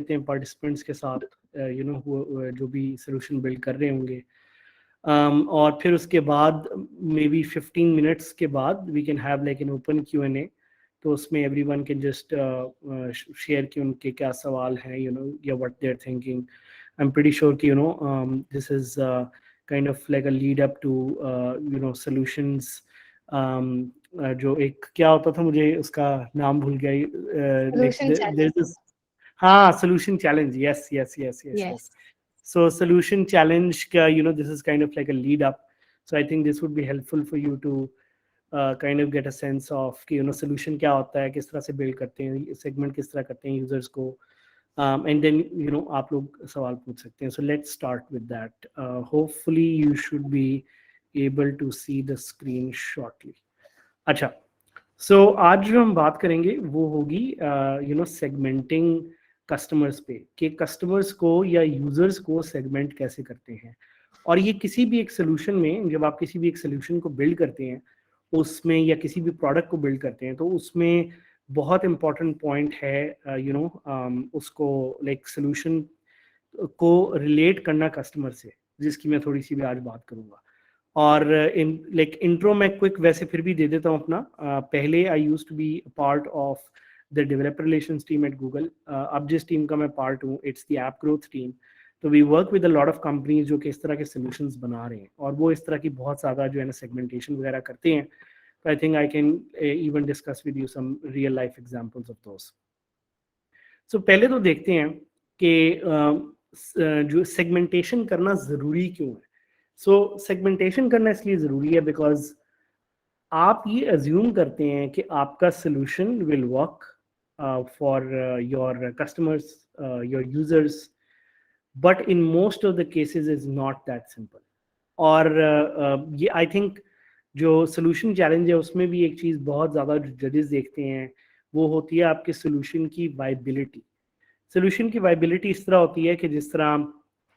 लेते हैं पार्टिसिपेंट्स के साथ, जो भी सोल्यूशन बिल्ड कर रहे होंगे, और फिर उसके बाद मे बी 15 मिनट्स के बाद we can have like an open Q&A। तो उसमें एवरीवन कैन जस्ट शेयर कि उनके क्या सवाल हैं, या what they are thinking. I am pretty sure कि this is kind of like a lead up to solutions. जो एक क्या होता था, मुझे उसका नाम भूल गया, Solution challenge. हाँ, solution challenge, yes. So solution challenge का, this is kind of like a lead up. So I think this would be helpful for you to kind of get a sense of कि solution क्या होता है, किस तरह से build करते हैं, segment किस तरह करते हैं users को, and then आप लोग सवाल पूछ सकते हैं. So let's start with that. Hopefully you should be able to see the screen shortly. अच्छा, so आज जो हम बात करेंगे वो होगी सेगमेंटिंग कस्टमर्स पे, कि कस्टमर्स को या यूजर्स को सेगमेंट कैसे करते हैं। और ये किसी भी एक सोल्यूशन में, जब आप किसी भी एक सोल्यूशन को बिल्ड करते हैं उसमें, या किसी भी प्रोडक्ट को बिल्ड करते हैं, तो उसमें बहुत इंपॉर्टेंट पॉइंट है उसको लाइक सोल्यूशन को रिलेट करना कस्टमर से, जिसकी मैं थोड़ी सी भी आज बात करूंगा। और इंट्रो में क्विक वैसे फिर भी दे देता हूँ अपना। पहले I used to be part of the developer relations team at Google. अब जिस टीम का मैं पार्ट हूँ, it's the app growth team. तो we work with a lot of companies जो कि इस तरह के सोल्यूशंस बना रहे हैं, और वो इस तरह की बहुत ज़्यादा जो है ना सेगमेंटेशन वगैरह करते हैं। तो I think I can even discuss with you some real life examples of those. So पहले तो देखते हैं कि जो सेगमेंटेशन करना ज़रूरी क्यों है। सो सेगमेंटेशन करना इसलिए ज़रूरी है बिकॉज आप ये अज्यूम करते हैं कि आपका solution will work for your customers, your users, but in most of the cases is not that simple. और ये आई थिंक जो सोल्यूशन चैलेंज है उसमें भी एक चीज़ बहुत ज़्यादा जजेस देखते हैं, वो होती है आपके सोल्यूशन की वाइबिलिटी। सोल्यूशन की वाइबिलिटी इस तरह होती है कि जिस तरह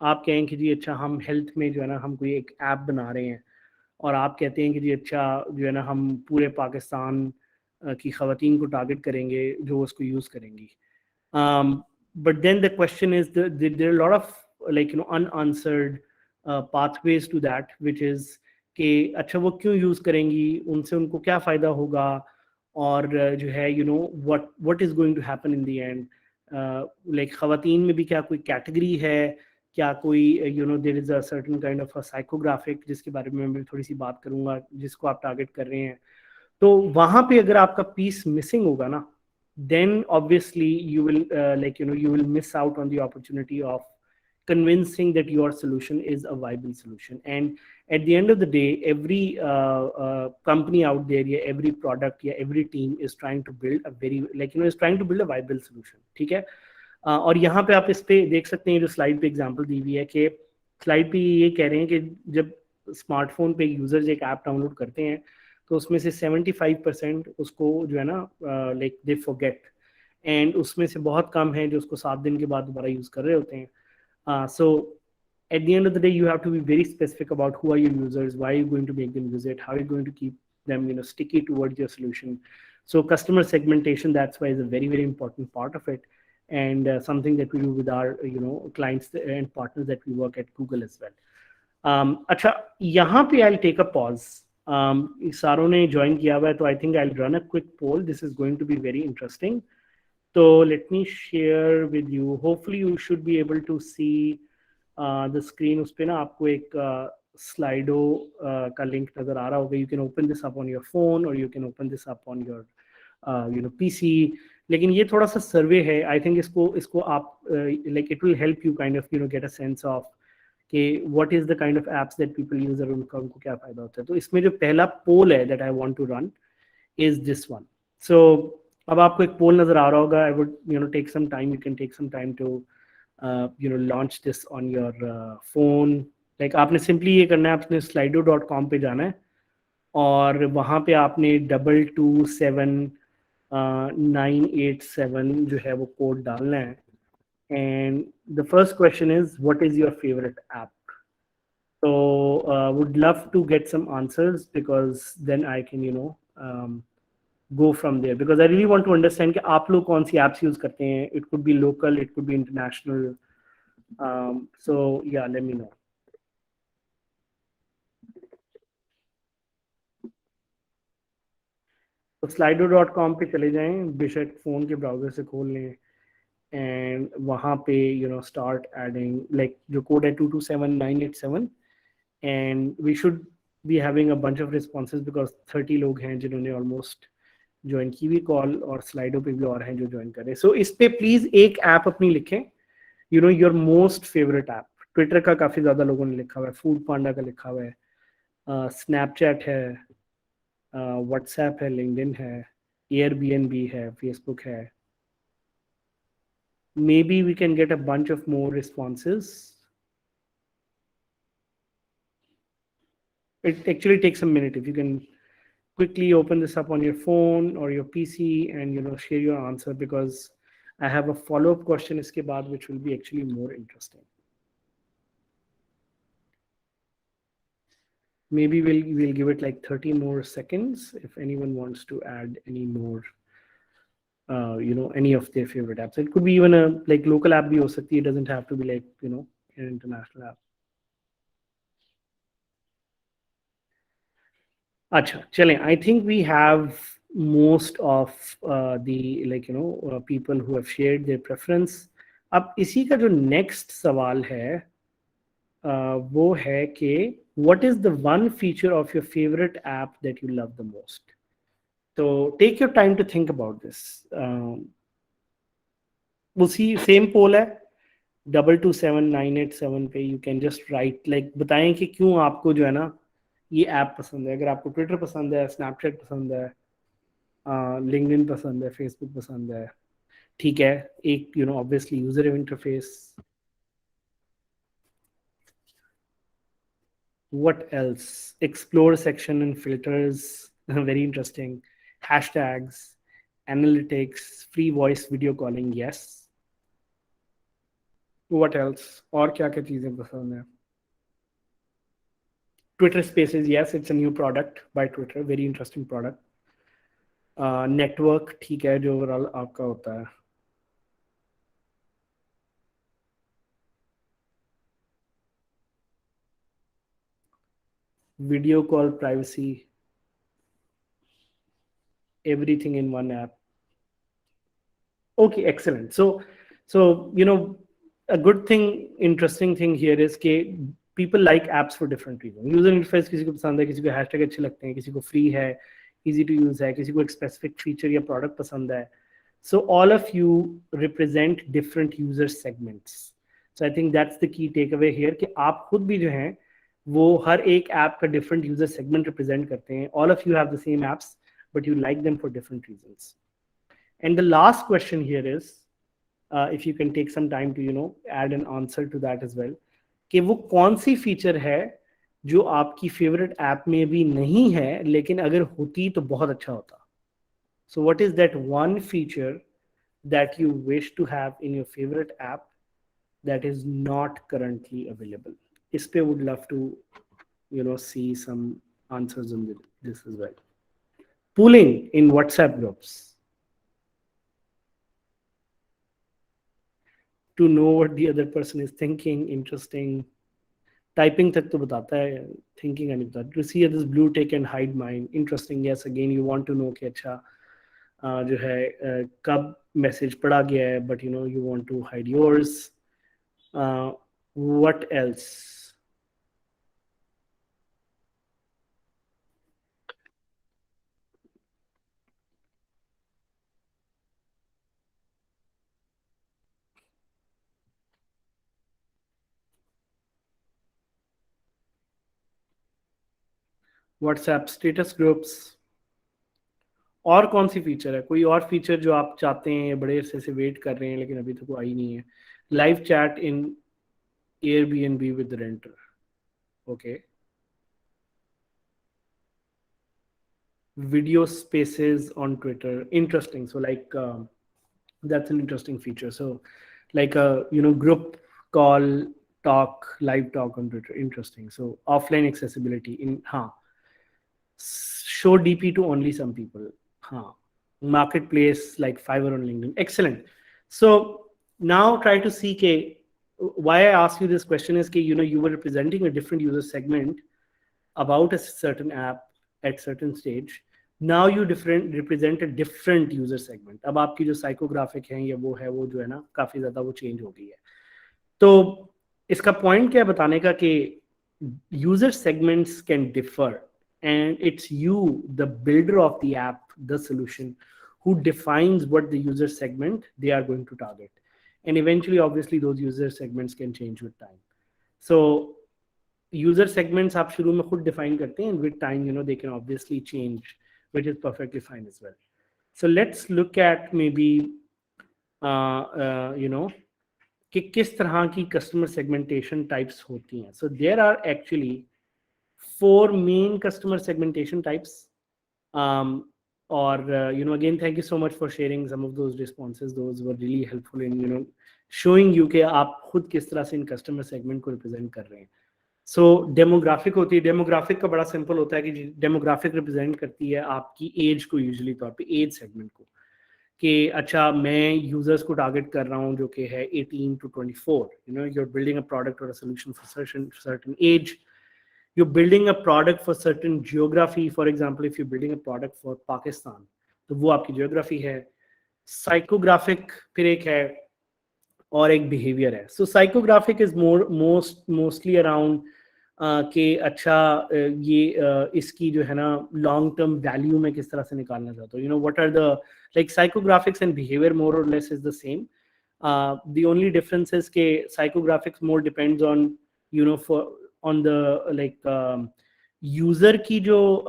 आप कहें कि जी अच्छा हम हेल्थ में जो है ना हम कोई एक ऐप बना रहे हैं, और आप कहते हैं कि जी अच्छा जो है ना हम पूरे पाकिस्तान की ख़वातीन को टारगेट करेंगे जो उसको यूज़ करेंगी। But then the question is there are lot of like unanswered pathways to that, which is कि अच्छा वो क्यों यूज़ करेंगी, उनसे उनको क्या फ़ायदा होगा, और जो है what is going to happen in the end। Like ख़वातीन में भी क्या कोई कैटेगरी है, क्या कोई there is a certain kind of a psychographic, जिसके बारे में मैं थोड़ी सी बात करूंगा, जिसको आप टारगेट कर रहे हैं। तो वहाँ पे अगर आपका पीस मिसिंग होगा ना, then obviously you will you will miss out on the opportunity of convincing that your solution is a viable solution. And at the end of the day, every company out there, yeah, every product, yeah, every team is trying to build a very is trying to build a viable solution. ठीक है। और यहाँ पे आप इस पे देख सकते हैं, जो स्लाइड पे एग्जांपल दी हुई है, कि स्लाइड पे ये कह रहे हैं कि जब स्मार्टफोन पे यूजर्स एक ऐप डाउनलोड करते हैं तो उसमें से 75% उसको जो है ना लाइक दे फॉरगेट, एंड उसमें से बहुत कम है जो उसको 7 दिन के बाद दोबारा यूज़ कर रहे होते हैं। So at the end of the day, you have to be very specific about who are your users, why are you going to make them use it, how are you going to keep them sticky towards your solution. So customer segmentation, that's why, is a very, very important part of it, and something that we do with our clients and partners that we work at Google as well. अच्छा, यहाँ पे I'll take a pause. सारों ने join किया हुआ है, तो I think I'll run a quick poll. This is going to be very interesting. So let me share with you. Hopefully you should be able to see the screen. उस पे ना आपको एक Slido का link नजर आ रहा होगा. You can open this up on your phone, or you can open this up on your PC. लेकिन ये थोड़ा सा survey है. I think इसको आप like it will help you kind of get a sense of कि what is the kind of apps that people use, और उनको क्या फायदा होता है. तो इसमें जो पहला poll है that I want to run is this one. So अब आपको एक पोल नजर आ रहा होगा. I would take some time. You can take some time to launch this on your phone. Like आपने simply ये करना है, आपने slido.com पे जाना है, और वहाँ पे आपने 227987 जो है वो कोड डालना है. And the first question is, what is your favorite app? So would love to get some answers, because then I can go from there, because I really want to understand कि आप लोग कौन सी apps use करते हैं. It could be local, it could be international. So yeah, let me know. तो slido.com पे चले जाएं, बेशक फ़ोन के ब्राउज़र से खोल लें, and वहाँ पे start adding, like जो code है 227987, and we should be having a bunch of responses because 30 लोग हैं जिन्होंने almost ज्वाइन की हुई कॉल, और स्लाइडो पे भी और हैं जो ज्वाइन करें. सो इस पे प्लीज एक ऐप अपनी लिखें, your most favourite app. Twitter का काफी ज्यादा लोगों ने लिखा हुआ है, फूड पांडा का लिखा हुआ है, स्नैपचैट है, व्हाट्सएप है, लिंक्डइन है, एयरबीएनबी है, फेसबुक है. maybe we can get a bunch of more responses. It actually takes a minute. If you can quickly open this up on your phone or your PC and share your answer, because I have a follow-up question iske baad which will be actually more interesting. Maybe we'll give it like 30 more seconds if anyone wants to add any more any of their favorite apps. It could be even a like local app bhi ho sakti. It doesn't have to be like an international app. Acha, chale, I think we have most of the people who have shared their preference. अब इसी का जो next सवाल है वो है कि what is the one feature of your favorite app that you love the most? So take your time to think about this. We'll see, same poll है 227987 पे. You can just write like बताएं कि क्यों आपको जो है ना ये ऐप पसंद है. अगर आपको ट्विटर पसंद है, स्नैपचैट पसंद है, लिंक्डइन पसंद है, फेसबुक पसंद है, ठीक है, एक obviously user interface. What else? Explore section and filters, very interesting. Hashtags, analytics, free voice video calling, yes. What else? और क्या क्या चीजें पसंद है? Twitter Spaces, yes, it's a new product by Twitter, very interesting product. Network, ठीक है, जो overall आपका होता है. Video call privacy, everything in one app. Okay, excellent. So a good thing, interesting thing here is that people like apps for different reasons. User interface किसी को पसंद है, किसी को hashtag अच्छे लगते हैं, किसी को free है, easy to use है, किसी को एक specific feature या product पसंद है. So all of you represent different user segments. So I think that's the key takeaway here कि आप खुद भी जो हैं वो हर एक ऐप का different user segment represent करते हैं. All of you have the same apps, but you like them for different reasons. And the last question here is, if you can take some time to add an answer to that as well, कि वो कौन सी feature है जो आपकी favourite app में भी नहीं है लेकिन अगर होती तो बहुत अच्छा होता. So what is that one feature that you wish to have in your favorite app that is not currently available? इस पे would love to see some answers on this as well. Pooling in WhatsApp groups to know what the other person is thinking. Interesting. Typing तक तो बताता है, thinking का नहीं बताता. To see this blue tick and hide mine. Interesting. Yes, again you want to know कि अच्छा जो है कब मैसेज पढ़ा गया है, but you want to hide yours. What else? WhatsApp status groups. और कौन सी फीचर है? कोई और फीचर जो आप चाहते हैं, बड़े अरसे से वेट कर रहे हैं लेकिन अभी तक वो आई नहीं है? Live chat in Airbnb with renter. Okay. Video spaces on Twitter. Interesting. So like that's an interesting feature. So like a group call, talk, live talk on Twitter. Interesting. So offline accessibility in show DP to only some people. marketplace like Fiverr on LinkedIn. Excellent. So now try to see why I ask you this question is you were representing a different user segment about a certain app at certain stage. Now you different represent a different user segment. अब आपकी जो psychographic है या वो जो है ना काफी ज्यादा वो change हो गई है. तो इसका point क्या है बताने का कि user segments can differ, and it's you, the builder of the app, the solution, who defines what the user segment they are going to target. And eventually, obviously, those user segments can change with time. So user segments आप शुरू में खुद define करते हैं, and with time, they can obviously change, which is perfectly fine as well. So let's look at maybe, कि किस तरह की customer segmentation types होती हैं. So there are actually 4 main customer segmentation types. Again, thank you so much for sharing some of those responses. Those were really helpful in showing you कि आप खुद किस तरह से इन customer segment को represent कर रहे हैं. So demographic होती है. Demographic का बड़ा simple होता है कि demographic represent करती है आपकी age को, usually तौर पे age segment को, कि अच्छा मैं यूजर्स को टारगेट कर रहा हूँ जो कि है 18 to 24. You're building a product or a solution for certain age. You're building a product for certain geography. For example, if you're building a product for Pakistan, तो वो आपकी geography है. Psychographic फिर एक है और एक behavior है. So psychographic is mostly around कि अच्छा ये इसकी जो है ना long term value में किस तरह से निकालना चाहते हो. What are the like psychographics and behavior more or less is the same. The only difference is कि psychographics more depends on on the like user की जो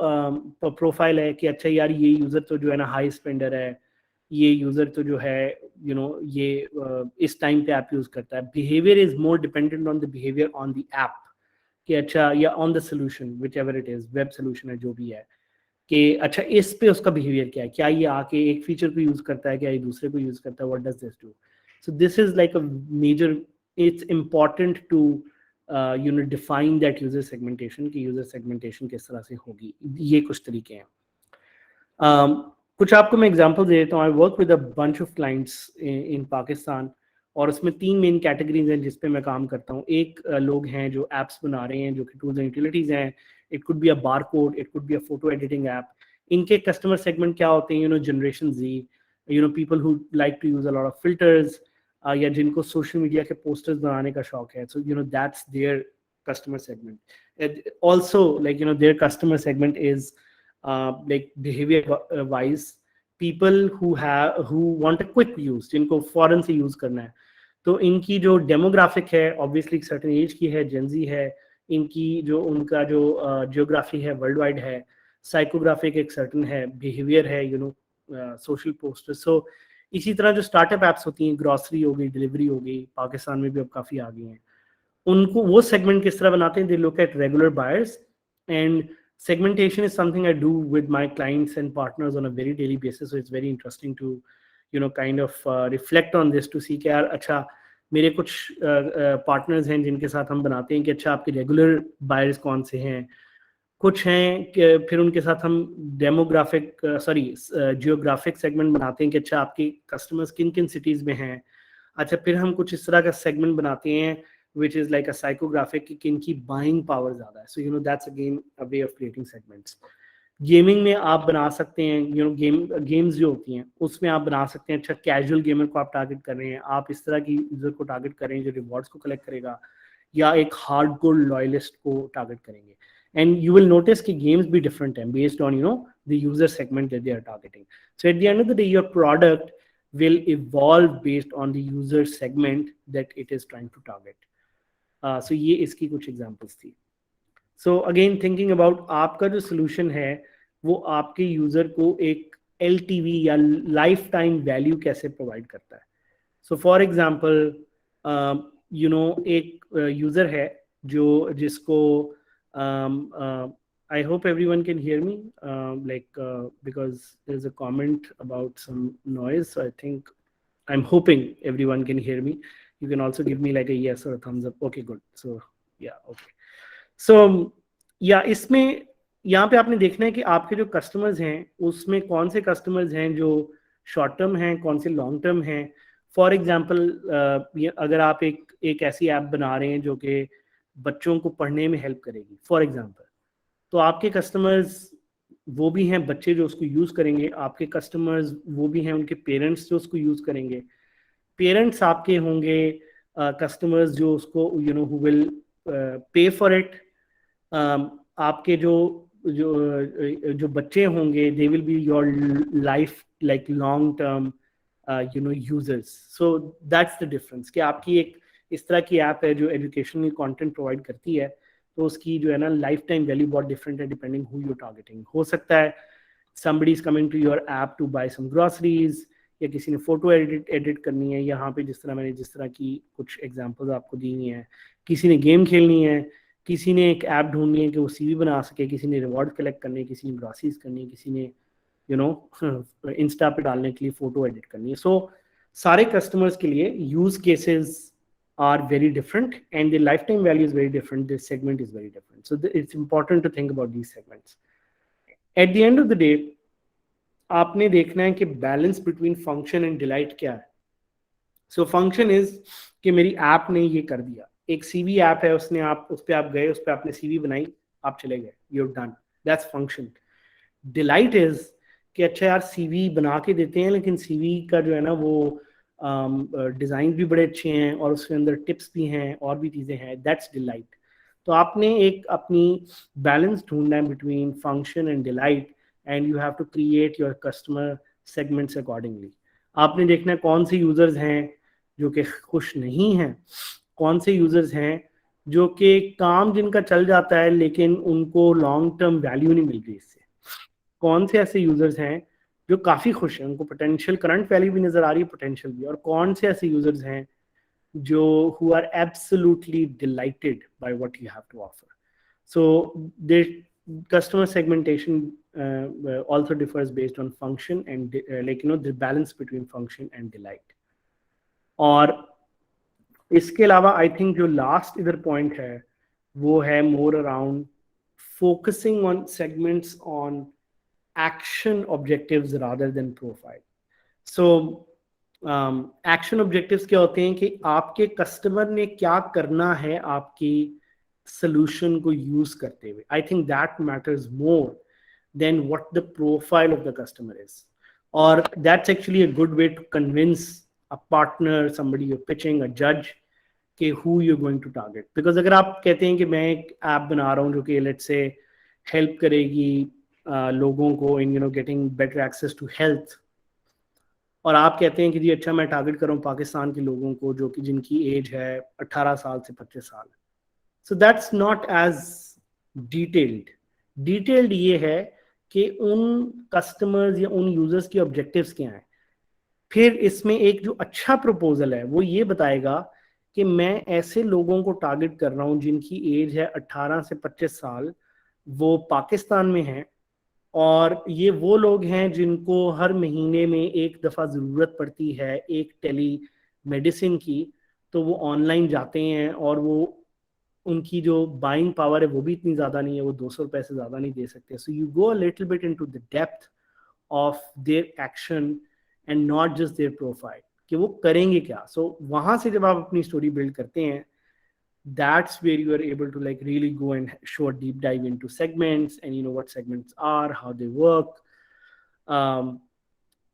profile है कि अच्छा यार ये user तो जो है ना high spender है, ये user तो जो है ये इस time पे app use करता है. Behavior is more dependent on the behavior on the app कि अच्छा या on the solution whichever it is, web solution है जो भी है, कि अच्छा इस पे उसका behavior क्या है, क्या ये आके एक feature को use करता है, क्या ये दूसरे को use करता है, what does this do. So this is like a major, it's important to define that user segmentation कि user segmentation किस तरह से होगी. ये कुछ तरीके हैं. कुछ आपको मैं example दे देता हूँ. I work with a bunch of clients in Pakistan और उसमें 3 मेन कैटेगरीज हैं जिस पे मैं काम करता हूँ. एक लोग हैं जो एप्स बना रहे हैं जो कि टूल्स एंड यूटिलिटीज हैं. It could be a bar code, it could be a photo editing app. इनके कस्टमर सेगमेंट क्या होते हैं? Generation Z, people who like to use a lot of filters, या जिनको सोशल मीडिया के posters बनाने का शौक है. So that's their customer segment. Also, like their customer segment is like behavior wise, people who want a quick use, जिनको फौरन से यूज करना है. तो इनकी जो डेमोग्राफिक है ऑब्वियसली एक सर्टेन एज की है, जेंजी है. इनकी जो उनका जो जियोग्राफी है वर्ल्ड वाइड है. साइकोग्राफिक एक सर्टेन है. बिहेवियर है सोशल पोस्टर. सो इसी तरह जो स्टार्टअप एप्स होती हैं, ग्रॉसरी हो गई, डिलीवरी हो गई, पाकिस्तान में भी अब काफ़ी आ गई हैं. उनको वो सेगमेंट किस तरह बनाते हैं? They look at regular buyers, and segmentation is something I do with my clients and partners on a very daily basis. So it's very interesting to kind of reflect on this to see कि यार अच्छा मेरे कुछ partners हैं जिनके साथ हम बनाते हैं कि अच्छा आपके regular buyers कौन से हैं. कुछ हैं कि फिर उनके साथ हम geographic segment बनाते हैं कि अच्छा आपके customers किन किन cities में हैं. अच्छा फिर हम कुछ इस तरह का segment बनाते हैं which is like a psychographic कि किनकी buying power ज़्यादा है. So that's again a way of creating segments. Gaming में आप बना सकते हैं गेम्स जो होती हैं उसमें आप बना सकते हैं अच्छा कैजुअल गेमर को आप टारगेट कर रहे हैं, आप इस तरह की यूजर को टारगेट कर रहे हैं जो रिवॉर्ड्स को कलेक्ट करेगा, या एक हार्डकोर लॉयलिस्ट को टारगेट करेंगे. एंड यू विल नोटिस कि गेम्स भी डिफरेंट हैं based on the user segment that they are targeting. So at the end of the day your product will evolve based on the user segment that it is trying to target. So ये इसकी कुछ examples थी. So again thinking about आपका जो solution है वो आपके user को एक LTV या लाइफ टाइम वैल्यू कैसे प्रोवाइड करता है. सो फॉर एग्जांपल एक यूजर है जिसको I hope everyone can hear me, because there's a comment about some noise, so I think I'm hoping everyone can hear me. You can also give me like a yes or a thumbs up. Okay, good. So yeah, okay. So yeah, इसमें यहाँ पे आपने देखना है कि आपके जो customers हैं उसमें कौन से कस्टमर्स हैं जो शॉर्ट टर्म हैं, कौन से लॉन्ग टर्म हैं। फॉर एग्जांपल अगर आप एक ऐसी ऐप बना रहे हैं जो कि बच्चों को पढ़ने में हेल्प करेगी फॉर एग्जांपल, तो आपके कस्टमर्स वो भी हैं बच्चे जो उसको यूज़ करेंगे, आपके कस्टमर्स वो भी हैं उनके पेरेंट्स जो उसको यूज़ करेंगे, पेरेंट्स आपके होंगे कस्टमर्स जो उसको who will pay for it. आपके जो बच्चे होंगे they will be your life like long term users. So that's the difference कि आपकी एक इस तरह की ऐप है जो एजुकेशनल कंटेंट प्रोवाइड करती है, तो उसकी जो है ना लाइफ टाइम वैल्यू बहुत डिफरेंट है डिपेंडिंग हु यू टारगेटिंग। हो सकता है somebody is coming to your app to buy some groceries, या किसी ने फोटो एडिट करनी है, यहाँ पे जिस तरह की कुछ एग्जांपल्स आपको दी हुई हैं, किसी ने गेम खेलनी है, किसी ने एक ऐप ढूंढनी है कि वो सीवी बना सके, किसी ने रिवॉर्ड कलेक्ट करनी है, किसी ने ग्रॉसरीज करनी है, किसी ने यू नो इंस्टा पे डालने के लिए फोटो एडिट करनी है। सो सारे कस्टमर्स के लिए use cases are very different and the lifetime value is very different, the segment is very different, so it's important to think about these segments. At the end of the day आपने देखना है कि balance between function and delight क्या है। So function is कि मेरी app ने ये कर दिया, एक सीवी ऐप है, उसने आप उस पर आप गए, उस पर आपने सीवी बनाई, आप चले गए, your done, that's function. Delight is कि अच्छा यार सीवी बना के देते हैं लेकिन सीवी का जो है ना वो डिज़ाइन भी बड़े अच्छे हैं और उसके अंदर टिप्स भी हैं और भी चीज़ें हैं, दैट्स डिलाइट। तो आपने एक अपनी बैलेंस ढूंढना है between function and delight and you have to create your customer segments accordingly. आपने देखना है कौन से यूजर्स हैं जो कि खुश नहीं हैं, कौन से यूजर्स हैं जो कि काम जिनका चल जाता है लेकिन उनको लॉन्ग टर्म वैल्यू नहीं मिल रही इससे, कौन से ऐसे यूजर्स हैं जो काफ़ी खुश हैं, उनको पोटेंशियल करंट वैल्यू भी नज़र आ रही है, पोटेंशियल भी, और कौन से ऐसे यूजर्स हैं जो who are absolutely delighted by what you have to offer. So the customer segmentation also differs based on function and the balance between function and delight. और इसके अलावा आई थिंक जो लास्ट इधर पॉइंट है वो है more around focusing on segments on action objectives rather than profile. So action objectives क्या होते हैं कि आपके कस्टमर ने क्या करना है आपकी सोल्यूशन को यूज करते हुए। I think that matters more than what the profile of the customer is, और that's actually a good way to convince a partner, somebody you're pitching, a judge, कि who you're going to target. Because अगर आप कहते हैं कि मैं एक app बना रहा हूँ जो कि लेट्स से हेल्प करेगी लोगों को in getting better access to health, और आप कहते हैं कि जी अच्छा मैं टारगेट कर रहा हूँ पाकिस्तान के लोगों को जो कि जिनकी एज है 18 साल से 25 साल, so that's not as detailed. Detailed ये है कि उन कस्टमर्स या उन यूजर्स के ऑब्जेक्टिव्स क्या हैं। फिर इसमें एक जो अच्छा प्रपोजल है वो ये बताएगा कि मैं ऐसे लोगों को टारगेट कर रहा हूँ जिनकी एज है 18 से 25 साल, वो पाकिस्तान में हैं, और ये वो लोग हैं जिनको हर महीने में एक दफ़ा ज़रूरत पड़ती है एक टेली मेडिसिन की, तो वो ऑनलाइन जाते हैं और वो उनकी जो बाइंग पावर है वो भी इतनी ज़्यादा नहीं है, वो 200 रुपये से ज़्यादा नहीं दे सकते। So you go a little bit into the depth of their action and not just there profile कि वो करेंगे क्या। सो वहाँ से जब आप अपनी स्टोरी बिल्ड करते हैं, that's where you are able to like really go and show a deep dive into segments and what segments are, how they work. um,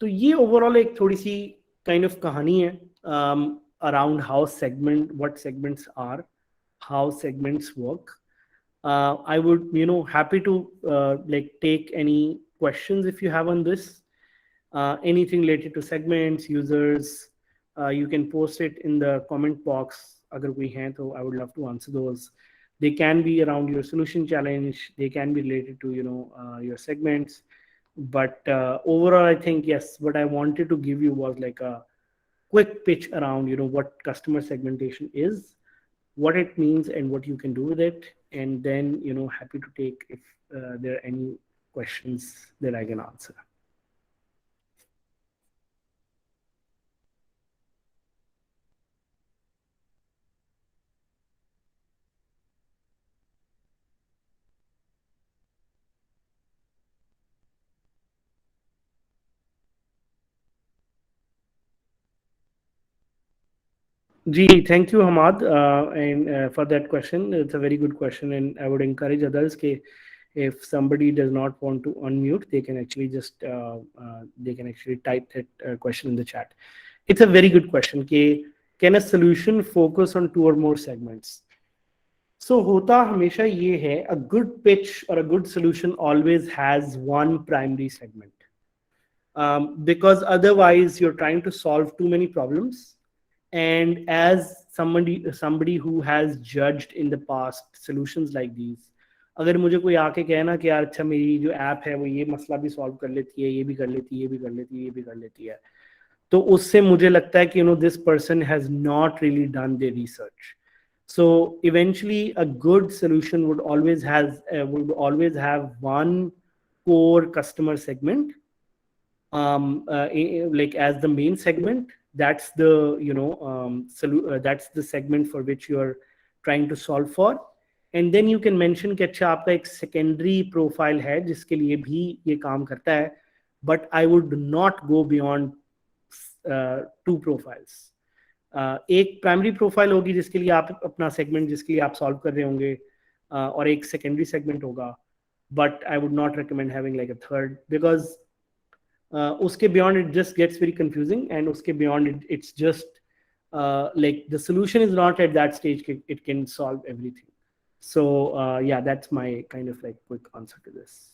तो ये ओवरऑल एक थोड़ी सी काइंड ऑफ कहानी है around how segment, what segments are, how segments work. I would happy to like take any questions if you have on this, anything related to segments, users. You can post it in the comment box अगर कोई हैं तो I would love to answer those. They can be around your solution challenge, they can be related to your segments, but overall I think yes, what I wanted to give you was like a quick pitch around what customer segmentation is, what it means and what you can do with it, and then happy to take if there are any questions that I can answer. Ji, thank you, Hamad, and for that question. It's a very good question, and I would encourage others कि if somebody does not want to unmute, they can actually just they can actually type that question in the chat. It's a very good question. कि can a solution focus on two or more segments? So होता हमेशा ये है, a good pitch or a good solution always has one primary segment. Because otherwise you're trying to solve too many problems, and as somebody who has judged in the past solutions like these, अगर मुझे कोई आके कहना कि यार अच्छा मेरी जो ऐप है वो ये मसला भी सॉल्व कर लेती है, ये भी कर लेती है, ये भी कर लेती है, ये भी कर लेती है, तो उससे मुझे लगता है कि this person has not really done the research. So eventually a good solution would always have one core customer segment, like as the main segment. That's the that's the segment for which you're trying to solve for. And then you can mention कि अच्छा आपका एक secondary profile है जिसके लिए भी ये काम करता है, but I would not go beyond two profiles. एक प्राइमरी प्रोफाइल होगी जिसके लिए आप अपना सेगमेंट जिसके लिए आप सॉल्व कर रहे होंगे, और एक सेकेंडरी सेगमेंट होगा, but I would not recommend having like a third, because उसके beyond it just gets very confusing, and उसके beyond it's just like the solution is not at that stage it can solve everything. So yeah, that's my kind of like quick answer to this.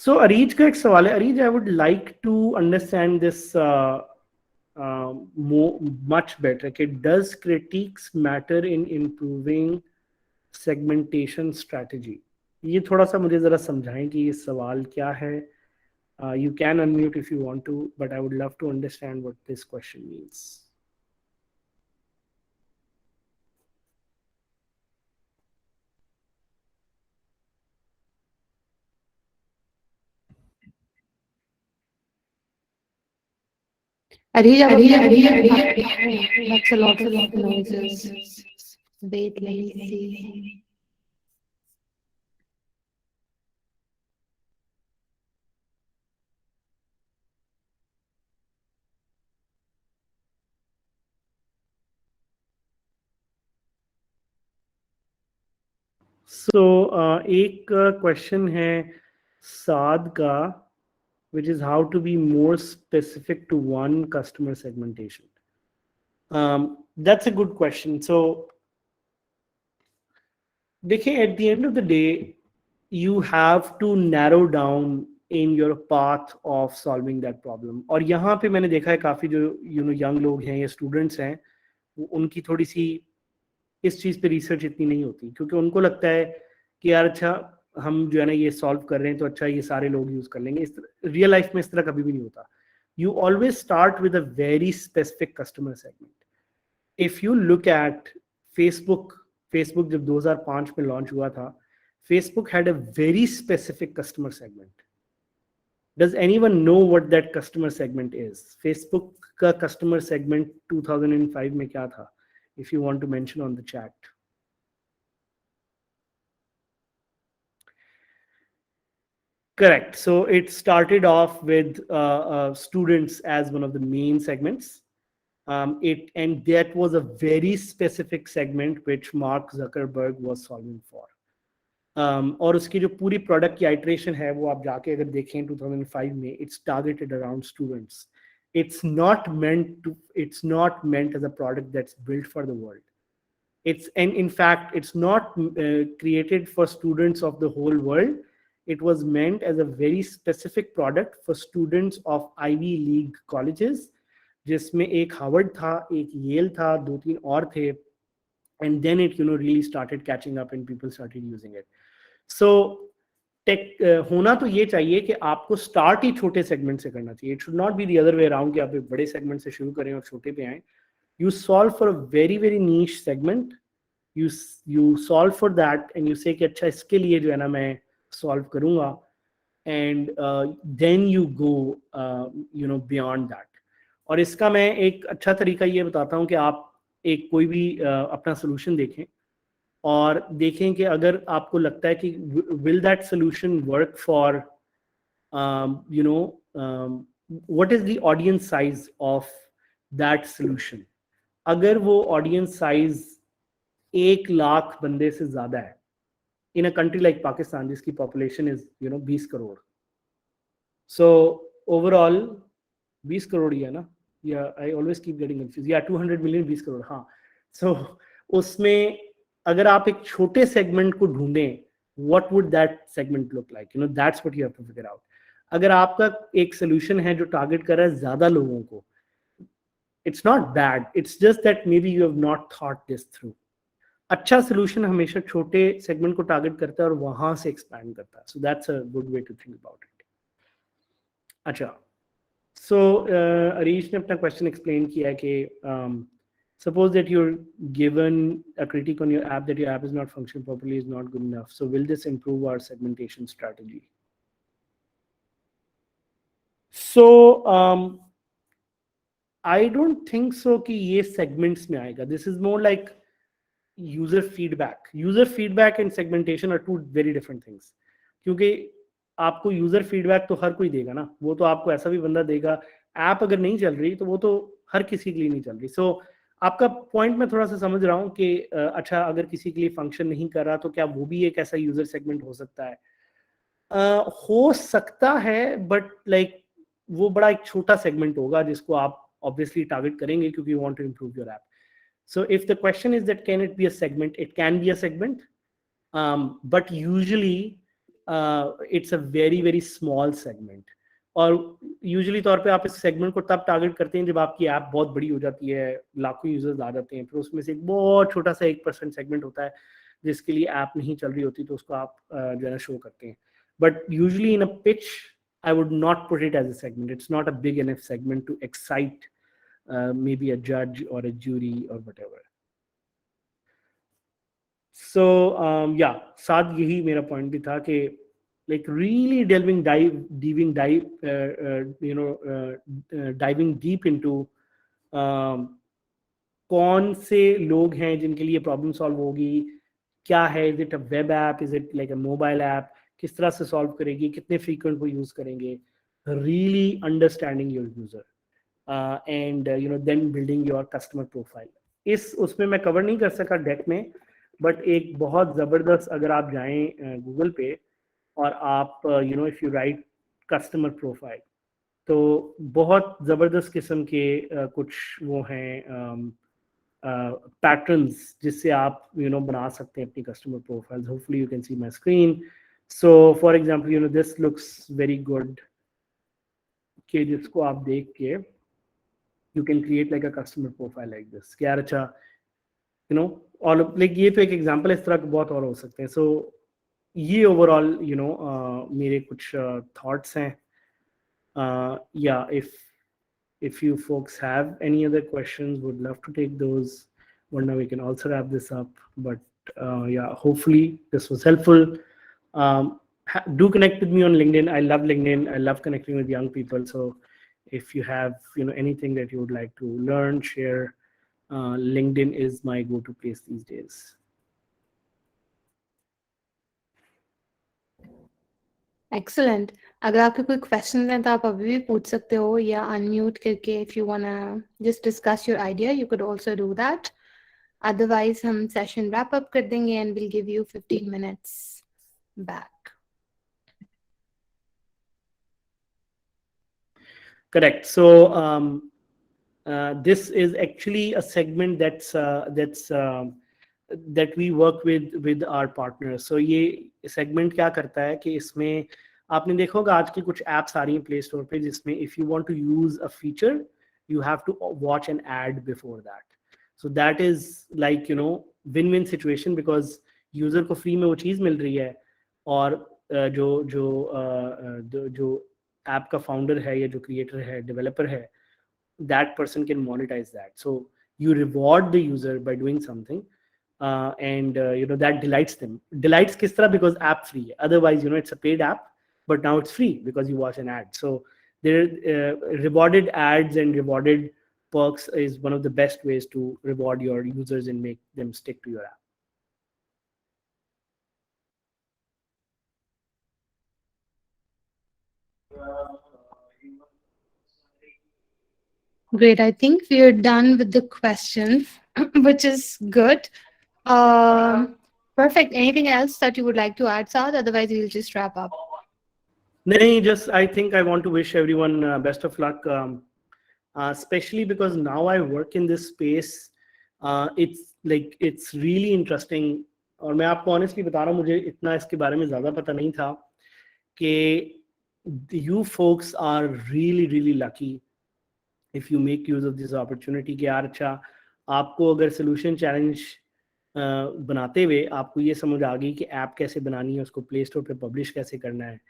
So Arij's का एक सवाल है. Arij, I would like to understand this much better. Okay, does critiques matter in improving segmentation strategy? ये थोड़ा सा मुझे जरा समझाएं कि ये सवाल क्या है. You can unmute if you want to, but I would love to understand what this question means. Arij, आप अपने that's a lot of noises. Wait, let me see. So एक question है साद का, which is how to be more specific to one customer segmentation. That's a good question. So देखिए, at the end of the day, you have to narrow down in your path of solving that problem. और यहाँ पे मैंने देखा है काफ़ी जो young लोग हैं या students हैं, उनकी थोड़ी सी इस चीज़ पे रिसर्च इतनी नहीं होती, क्योंकि उनको लगता है कि यार अच्छा हम जो है ना ये सॉल्व कर रहे हैं तो अच्छा ये सारे लोग यूज़ कर लेंगे. इस रियल लाइफ में इस तरह कभी भी नहीं होता. You always start with a very specific customer segment. If you look at Facebook जब 2005 में लॉन्च हुआ था, Facebook had a very specific customer segment. Does anyone know what that customer segment is? Facebook का customer segment 2005 में क्या था? If you want to mention on the chat. Correct. So it started off with students as one of the main segments. And that was a very specific segment which Mark Zuckerberg was solving for. और उसकी जो पूरी product की iteration है वो आप जाके अगर देखें 2005 में, it's targeted around students. It's not meant as a product that's built for the world. And in fact, it's not created for students of the whole world. It was meant as a very specific product for students of Ivy League colleges, जिसमें एक Harvard था, एक L था, 2-3 और थे, and then it really started catching up and people started using it. So take होना तो ये चाहिए कि आपको स्टार्ट ही छोटे सेगमेंट से करना चाहिए. It should not be the other way around कि आप एक बड़े सेगमेंट से शुरू करें और छोटे पे आए. You solve for a very very niche segment. You solve for that and you say कि अच्छा इसके लिए जो है ना मैं solve करूँगा, and then you go beyond that. और इसका मैं एक अच्छा तरीका ये बताता हूँ कि आप एक कोई भी अपना solution देखें और देखें कि अगर आपको लगता है कि will that solution work for what is the audience size of that solution. अगर वो audience size 1 लाख बंदे से ज़्यादा है in a country like Pakistan जिसकी population is 20 crore, so overall 20 crore ही है ना, yeah, I always keep getting confused, yeah, 200 million 20 crore, हाँ. So उसमें अगर आप एक छोटे segment को ढूंढें, what would that segment look like, that's what you have to figure out. अगर आपका एक solution है जो target कर रहा है ज़्यादा लोगों को, it's not bad, it's just that maybe you have not thought this through. अच्छा solution हमेशा छोटे segment को target करता है और वहां से expand करता है, so that's a good way to think about it. अच्छा, so Arish ने अपना question explain किया कि suppose that you're given a critique on your app that your app is not functioning properly, is not good enough, so will this improve our segmentation strategy? So I don't think so कि ये segments में आएगा. This is more like user feedback and segmentation are two very different things. क्योंकि आपको user feedback तो हर कोई देगा ना, वो तो आपको ऐसा भी बंदा देगा, ऐप अगर नहीं चल रही तो वो तो हर किसी के लिए नहीं चल रही. सो आपका पॉइंट मैं थोड़ा सा समझ रहा हूँ कि अच्छा अगर किसी के लिए फंक्शन नहीं कर रहा तो क्या वो भी एक ऐसा यूजर सेगमेंट हो सकता है. हो सकता है, बट लाइक वो बड़ा एक छोटा सेगमेंट होगा जिसको आप ऑब्वियसली टारगेट करेंगे क्योंकि you want to improve your app. So if the question is that can it be a segment, it can be a segment, but usually it's a very very small segment. और usually तौर पे आप इस segment को तब target करते हैं जब आपकी ऐप बहुत बड़ी हो जाती है, लाखों यूजर्स आ जाते हैं, फिर उसमें से एक बहुत छोटा सा 1% सेगमेंट होता है जिसके लिए ऐप नहीं चल रही होती, तो उसको आप जो है ना शो करते हैं. But usually in a pitch I would not put it as a segment. It's not a big enough segment to excite maybe a judge or a jury or whatever. So yeah, साथ यही मेरा point भी था कि like really diving deep into कौन से लोग हैं जिनके लिए प्रॉब्लम सॉल्व होगी, क्या है, is it a web app, is it like a mobile app, किस तरह से सॉल्व करेगी, कितने फ्रीक्वेंट वो यूज करेंगे, really understanding your user and then building your customer profile. इस उसमें मैं कवर नहीं कर सका डेक में, बट एक बहुत ज़बरदस्त अगर आप जाएं गूगल पे और आप if you right customer profile, तो बहुत ज़बरदस्त किस्म के कुछ वो हैं पैटर्न्स जिससे आप बना सकते हैं अपनी customer profiles. Hopefully you can see my screen. So for example this looks very good, कि जिसको आप देख के you can create like a customer profile like this. क्या अच्छा all like ये तो एक एग्जांपल, इस तरह के बहुत और हो सकते हैं. सो ये ओवरऑल मेरे कुछ थॉट्स हैं. Yeah, if you folks have any other questions, would love to take those. But now we can also wrap this up. But yeah, hopefully this was helpful. Do connect with me on LinkedIn. I love LinkedIn. I love connecting with young people. So if you have anything that you would like to learn, share, LinkedIn is my go-to place these days. Excellent. अगर आपके कोई questions हैं तो आप अभी भी पूछ सकते हो, या unmute करके if you wanna just discuss your idea, you could also do that. Otherwise हम session wrap up कर देंगे and we'll give you 15 minutes back. Correct. So this is actually a segment that we work with our partners. So ये segment क्या करता है कि इसमें आपने देखा होगा आजकल कुछ apps आ रही हैं प्ले स्टोर पे जिसमें if you want to use a feature you have to watch an ad before that. So that is like win-win situation because user को free में वो चीज़ मिल रही है और जो ऐप का फाउंडर है या जो क्रिएटर है, डेवलपर है, that person can monetize that. So you reward the user by doing something and that delights them. Delights किस तरह? Because app free है. Otherwise it's a paid app, but now it's free because you watch an ad. So there rewarded ads and rewarded perks is one of the best ways to reward your users and make them stick to your app. Great. I think we are done with the questions, which is good. Um, Perfect. Anything else that you would like to add, Saad? Otherwise, we'll just wrap up. Nahin, just I think I want to wish everyone best of luck, especially because now I work in this space. It's really interesting. और मैं आपको honestly बता रहा हूँ, मुझे इतना इसके बारे में ज़्यादा पता नहीं था कि you folks are really really lucky if you make use of this opportunity कि यार अच्छा आपको अगर solution challenge बनाते हुए आपको ये समझ आ गई कि ऐप कैसे बनानी है, उसको प्ले स्टोर पे पब्लिश कैसे करना है,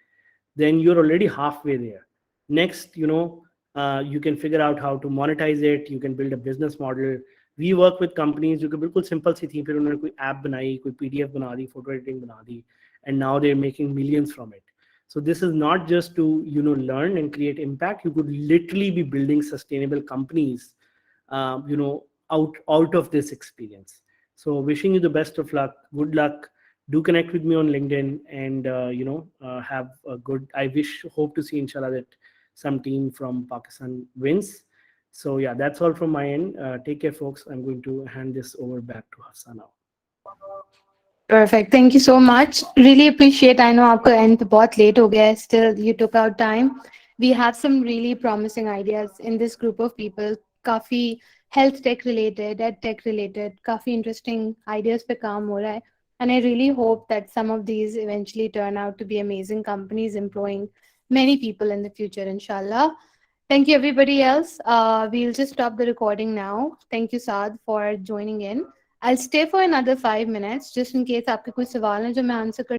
then you're already halfway there. Next, you can figure out how to monetize it. You can build a business model. We work with companies जो कि बिल्कुल सिंपल सी थी, फिर उन्होंने कोई ऐप बनाई, कोई पीडीएफ बना दी, फोटो एडिटिंग बना दी, and now they're making millions from it. So this is not just to learn and create impact. You could literally be building sustainable companies, out of this experience. So wishing you the best of luck. Good luck. Do connect with me on LinkedIn, and have a good. I hope to see inshallah that some team from Pakistan wins. So yeah, that's all from my end. Take care, folks. I'm going to hand this over back to Hafsa now. Perfect. Thank you so much. Really appreciate. I know आपका end बहुत late हो गया है. Still, you took out time. We have some really promising ideas in this group of people. काफी health tech related, ed tech related, काफी interesting ideas पे काम हो रहा है. And I really hope that some of these eventually turn out to be amazing companies employing many people in the future, inshallah. Thank you, everybody else. We'll just stop the recording now. Thank you, Saad, for joining in. I'll stay for another 5 minutes just in case आपके कोई सवाल हैं जो मैं answer कर